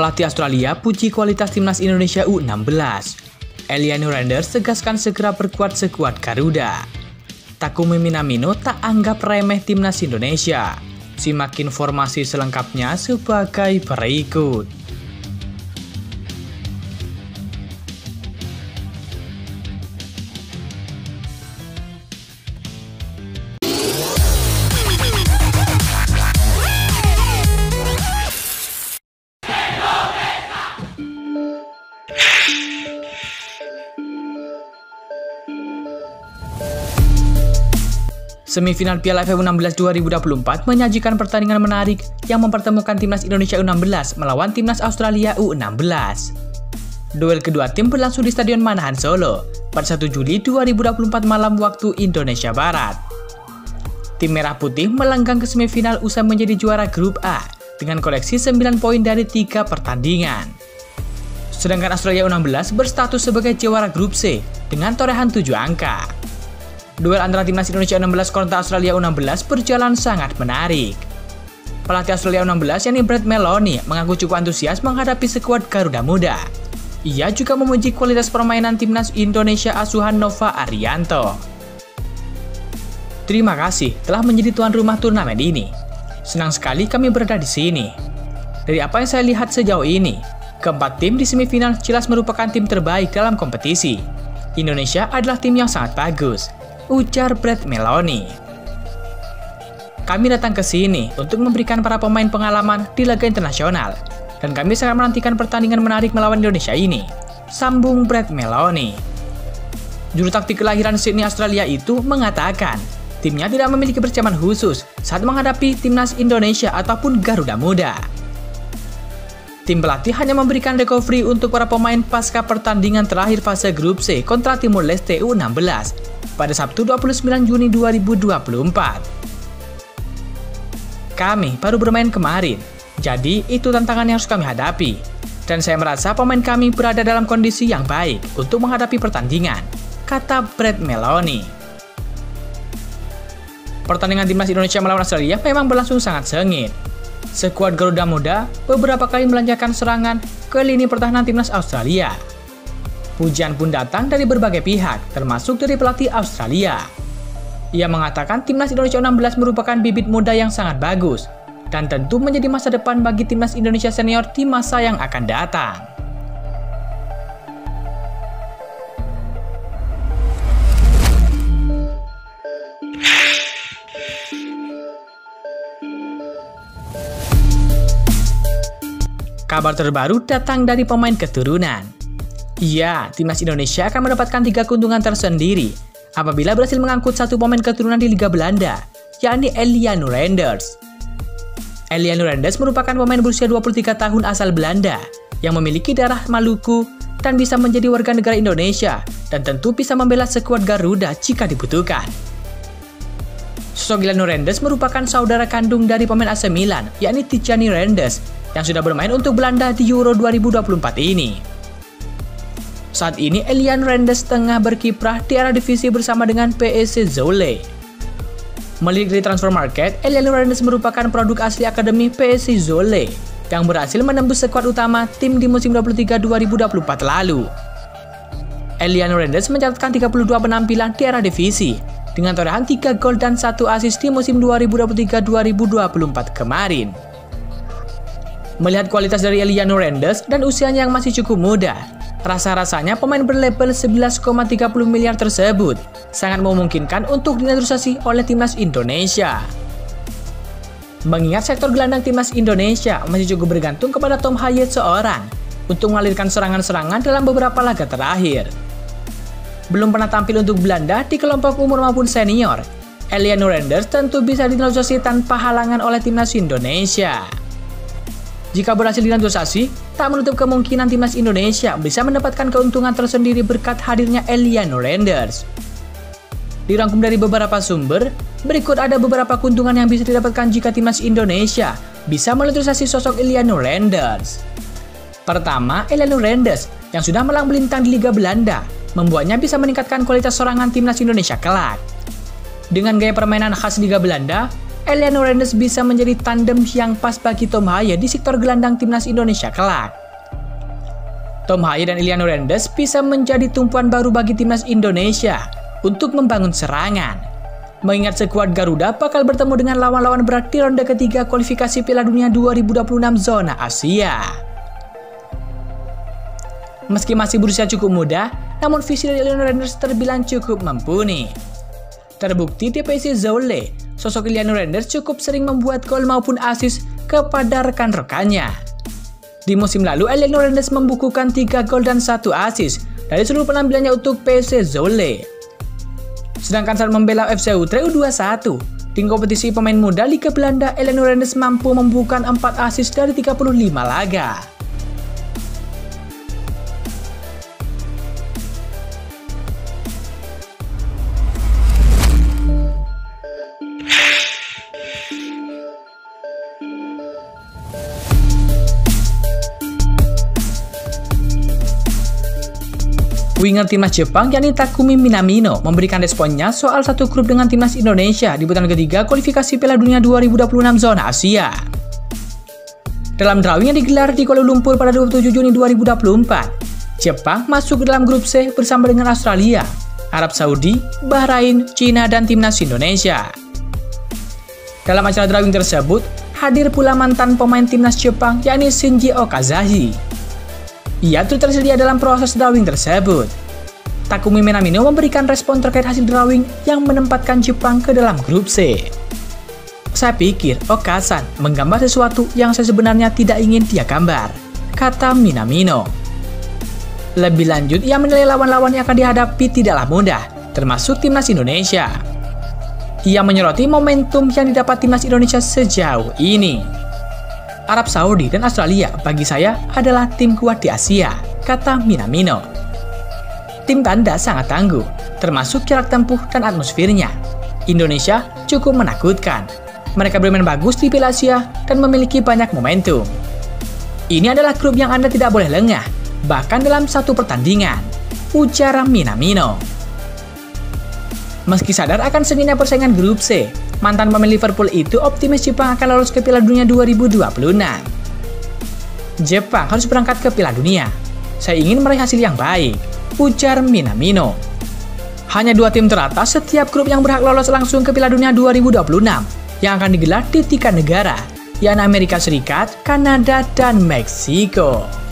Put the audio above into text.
Pelatih Australia puji kualitas timnas Indonesia U16. Eliano Renders tegaskan segera perkuat sekuat Garuda. Takumi Minamino tak anggap remeh timnas Indonesia. Simak informasi selengkapnya sebagai berikut. Semifinal Piala AFF U16 2024 menyajikan pertandingan menarik yang mempertemukan timnas Indonesia U16 melawan timnas Australia U16. Duel kedua tim berlangsung di Stadion Manahan Solo pada 1 Juli 2024 malam waktu Indonesia Barat. Tim Merah Putih melenggang ke semifinal usai menjadi juara grup A dengan koleksi 9 poin dari 3 pertandingan. Sedangkan Australia U16 berstatus sebagai juara grup C dengan torehan 7 angka. Duel antara timnas Indonesia U16 kontra Australia U16 berjalan sangat menarik. Pelatih Australia U16 yakni Brett Maloney mengaku cukup antusias menghadapi skuad Garuda Muda. Ia juga memuji kualitas permainan timnas Indonesia asuhan Nova Arianto. Terima kasih telah menjadi tuan rumah turnamen ini. Senang sekali kami berada di sini. Dari apa yang saya lihat sejauh ini, keempat tim di semifinal jelas merupakan tim terbaik dalam kompetisi. Indonesia adalah tim yang sangat bagus, ujar Brett Maloney. Kami datang ke sini untuk memberikan para pemain pengalaman di laga internasional, dan kami sangat menantikan pertandingan menarik melawan Indonesia ini, sambung Brett Maloney. Juru taktik kelahiran Sydney, Australia itu mengatakan, timnya tidak memiliki persiapan khusus saat menghadapi timnas Indonesia ataupun Garuda Muda. Tim pelatih hanya memberikan recovery untuk para pemain pasca pertandingan terakhir fase grup C kontra Timor Leste U16 pada Sabtu 29 Juni 2024. Kami baru bermain kemarin, jadi itu tantangan yang harus kami hadapi. Dan saya merasa pemain kami berada dalam kondisi yang baik untuk menghadapi pertandingan, kata Brett Maloney. Pertandingan timnas Indonesia melawan Australia memang berlangsung sangat sengit. Skuad Garuda Muda beberapa kali melancarkan serangan ke lini pertahanan timnas Australia. Pujian pun datang dari berbagai pihak, termasuk dari pelatih Australia. Ia mengatakan timnas Indonesia U16 merupakan bibit muda yang sangat bagus, dan tentu menjadi masa depan bagi timnas Indonesia senior di masa yang akan datang. Kabar terbaru datang dari pemain keturunan. Iya, timnas Indonesia akan mendapatkan 3 keuntungan tersendiri apabila berhasil mengangkut satu pemain keturunan di Liga Belanda, yakni Eliano Renders. Eliano Renders merupakan pemain berusia 23 tahun asal Belanda yang memiliki darah Maluku dan bisa menjadi warga negara Indonesia dan tentu bisa membela skuad Garuda jika dibutuhkan. Sosok Eliano Renders merupakan saudara kandung dari pemain AC Milan, yakni Tijani Renders, yang sudah bermain untuk Belanda di Euro 2024 ini. Saat ini Eliano Renders tengah berkiprah di Eredivisie bersama dengan PSV Zwolle. Melihat dari transfer market, Eliano Renders merupakan produk asli akademi PSV Zwolle yang berhasil menembus skuad utama tim di musim 23-2024 lalu. Eliano Renders mencatatkan 32 penampilan di Eredivisie dengan torehan 3 gol dan 1 assist di musim 2023-2024 kemarin. Melihat kualitas dari Eliano Renders dan usianya yang masih cukup muda, rasa-rasanya pemain berlabel 11,30 miliar tersebut sangat memungkinkan untuk dinaturalisasi oleh timnas Indonesia. Mengingat sektor gelandang timnas Indonesia masih cukup bergantung kepada Tom Hayat seorang untuk mengalirkan serangan-serangan dalam beberapa laga terakhir. Belum pernah tampil untuk Belanda di kelompok umur maupun senior, Eliano Renders tentu bisa dinaturalisasi tanpa halangan oleh timnas Indonesia. Jika berhasil dinaturalisasi, tak menutup kemungkinan timnas Indonesia bisa mendapatkan keuntungan tersendiri berkat hadirnya Eliano Renders. Dirangkum dari beberapa sumber, berikut ada beberapa keuntungan yang bisa didapatkan jika timnas Indonesia bisa menaturalisasi sosok Eliano Renders. Pertama, Eliano Renders yang sudah malang melintang di Liga Belanda membuatnya bisa meningkatkan kualitas serangan timnas Indonesia kelak. Dengan gaya permainan khas Liga Belanda, Eliano Randers bisa menjadi tandem yang pas bagi Tom Haye di sektor gelandang timnas Indonesia kelak. Tom Haye dan Eliano Randers bisa menjadi tumpuan baru bagi timnas Indonesia untuk membangun serangan. Mengingat skuad Garuda bakal bertemu dengan lawan-lawan berat di ronde ketiga kualifikasi Piala Dunia 2026 zona Asia. Meski masih berusia cukup muda, namun visi dari Eliano Randers terbilang cukup mumpuni. Terbukti di PSV Zwolle, sosok Eliano Randers cukup sering membuat gol maupun assist kepada rekan-rekannya. Di musim lalu, Eliano Randers membukukan 3 gol dan 1 assist dari seluruh penampilannya untuk PSV Zwolle. Sedangkan saat membela FC Utrecht U21, di kompetisi pemain muda Liga Belanda, Eliano Randers mampu membukukan 4 assist dari 35 laga. Winger timnas Jepang yakni Takumi Minamino memberikan responnya soal satu grup dengan timnas Indonesia di putaran ketiga kualifikasi Piala Dunia 2026 zona Asia. Dalam drawing yang digelar di Kuala Lumpur pada 27 Juni 2024, Jepang masuk ke dalam grup C bersama dengan Australia, Arab Saudi, Bahrain, Cina, dan timnas Indonesia. Dalam acara drawing tersebut, hadir pula mantan pemain timnas Jepang yakni Shinji Okazashi. Ia turut tersedia dalam proses drawing tersebut. Takumi Minamino memberikan respon terkait hasil drawing yang menempatkan Jepang ke dalam grup C. Saya pikir Okasan menggambar sesuatu yang saya sebenarnya tidak ingin dia gambar, kata Minamino. Lebih lanjut, ia menilai lawan-lawan yang akan dihadapi tidaklah mudah, termasuk timnas Indonesia. Ia menyoroti momentum yang didapat timnas Indonesia sejauh ini. Arab Saudi dan Australia bagi saya adalah tim kuat di Asia, kata Minamino. Tim Tanda sangat tangguh, termasuk jarak tempuh dan atmosfernya. Indonesia cukup menakutkan. Mereka bermain bagus di Piala Asia dan memiliki banyak momentum. Ini adalah grup yang Anda tidak boleh lengah, bahkan dalam satu pertandingan, ujar Minamino. Meski sadar akan sengitnya persaingan grup C, mantan pemain Liverpool itu optimis Jepang akan lolos ke Piala Dunia 2026. Jepang harus berangkat ke Piala Dunia. Saya ingin meraih hasil yang baik, ujar Minamino. Hanya 2 tim teratas setiap grup yang berhak lolos langsung ke Piala Dunia 2026 yang akan digelar di 3 negara, yakni Amerika Serikat, Kanada, dan Meksiko.